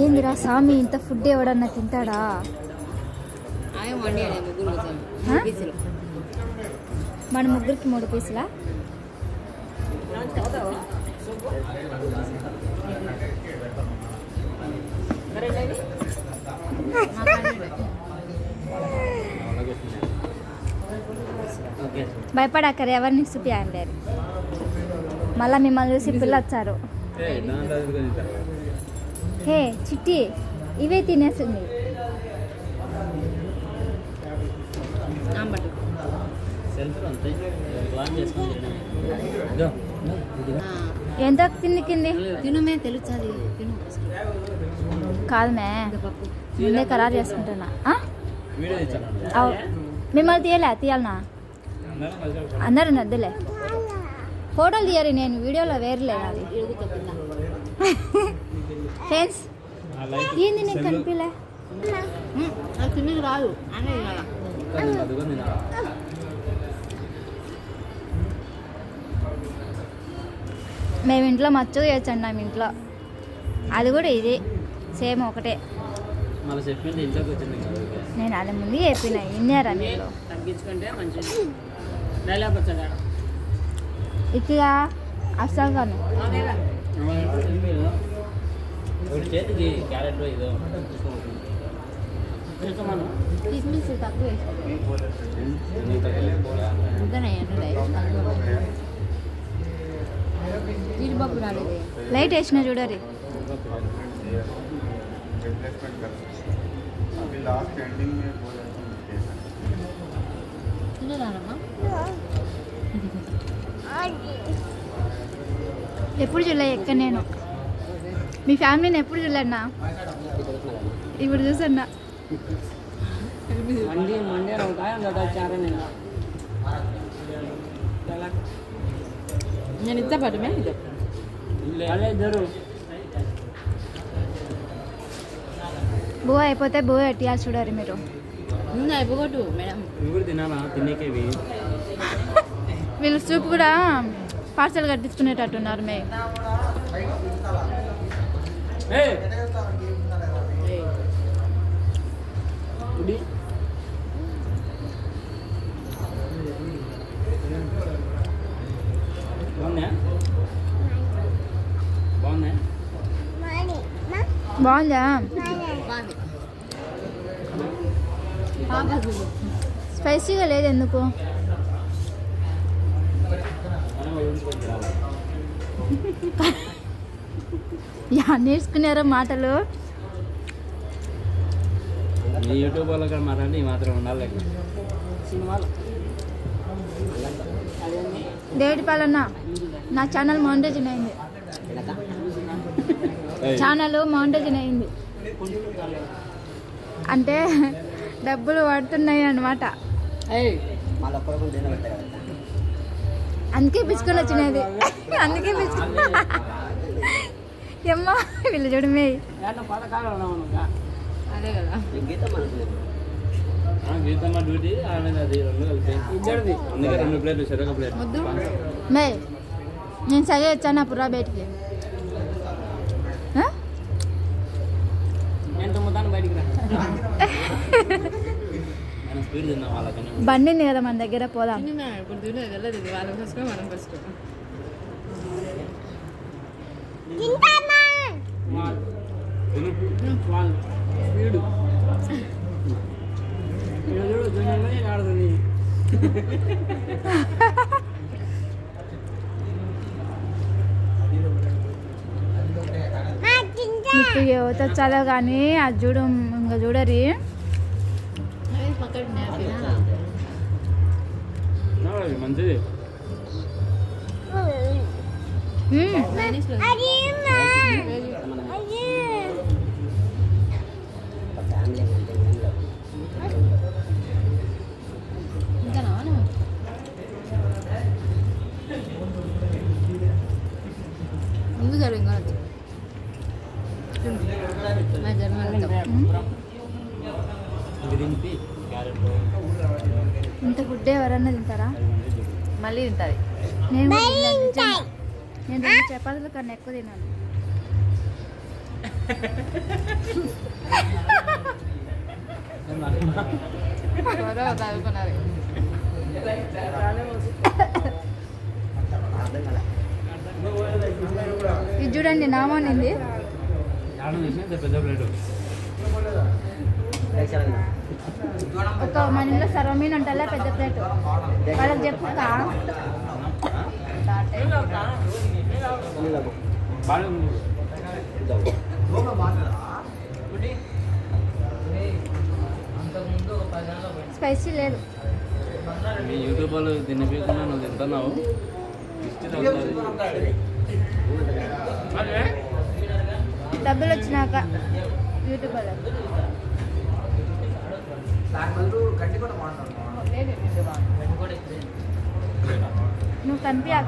ఏందిరా స్వామి, ఇంత ఫుడ్ ఎవడన్నా తింటాడా? మన ముగ్గురికి 3 పీసులా? భయపడాకరు, ఎవరిని చూపియాలేరు. మళ్ళీ మిమ్మల్ని చూసి పిల్లలు వచ్చారు. హే చిట్టి, ఇవే తినేస్తుంది. ఎంత తిండి కింది తినమే తెలుస్తుంది. కాదు మే, ముందే ఖరారు చేసుకుంటున్నా. మిమ్మల్ని తీయాలనా? అందరు నద్దులే, ఫోటోలు తీయరు. నేను వీడియోలో వేరలేదు అది. ఫ్రెండ్స్ ఏంది నీకు కనిపిలే? తిన్నది రాదు. మేము ఇంట్లో మచ్చు చేయొచ్చండి. మేము ఇంట్లో అది కూడా ఇది సేమ్ ఒకటే. నేను అది ముందు చెప్పిన, ఇన్నారా మీరు? ఇక అసలు కిస్మిస్ తక్కువ జీడిపప్పు రాలేదు. లైట్ వేసిన చూడరి. ఎప్పుడు చూడలే ఎక్కడ నేను. మీ ఫ్యామిలీని ఎప్పుడు చూడలేనా? ఇప్పుడు చూసన్నా. నేను ఇద్దా పడమే బో అయిపోతే బో ఎట్టియా చూడరు మీరు. అయిపోగొట్టు మేడం. వీళ్ళు సూప్ కూడా పార్సల్ కట్టించుకునేటట్టున్నారు. మే బాగుందా? స్పైసీగా లేదు ఎందుకు? నేర్చుకున్నారా మాటలు? యూట్యూబ్ వాళ్ళకి మాట్లాడి మాత్రం ఉండాలి. డేటి పాలన్నా నా ఛానల్ మానిటైజేషన్ అయింది. ఛానల్ మానిటైజేషన్ అయింది అంటే డబ్బులు పడుతున్నాయి అన్నమాట. అందుకే పిచ్చుకొని వచ్చినది. అందుకే పిచ్చుకున్నా. ఏమ్మా వీళ్ళు చూడమే. అదే కదా గీతమ్మ డ్యూటీ ఆమె అది 2 కలిపి అందుకే 2 ప్లేట్లు చెరొక ప్లేట్. మే నేను సరే వచ్చాను పురా బయటికి. బండి ఉంది కదా మన దగ్గర, పోదాం. ఇప్పుడు యువత వచ్చాలో కానీ అది చూడు, ఇంకా చూడరి. మంచిది. ముందు జరుగు ఇంకా ఇంత ఫుడ్ ఎవరన్నా తింటారా? మళ్ళీ తింటుంది. నేను 2 చపాతీల కన్నా ఎక్కువ తిన్నాను. చదువుకున్నది ఇది చూడండి నామోనింది పెద్ద ప్లేట్ ఒక మన ఇంట్లో సర్వమీన్ ఉంటుందా పెద్ద ప్లేట్ వాళ్ళకి చెప్పుకా స్పైసీ లేదు మీ యూట్యూబ్ వాళ్ళు తినిపించకుండా నువ్వు తింటున్నావు డబ్బులు వచ్చినాక యూట్యూబ్లో నువ్వు కనిపించాక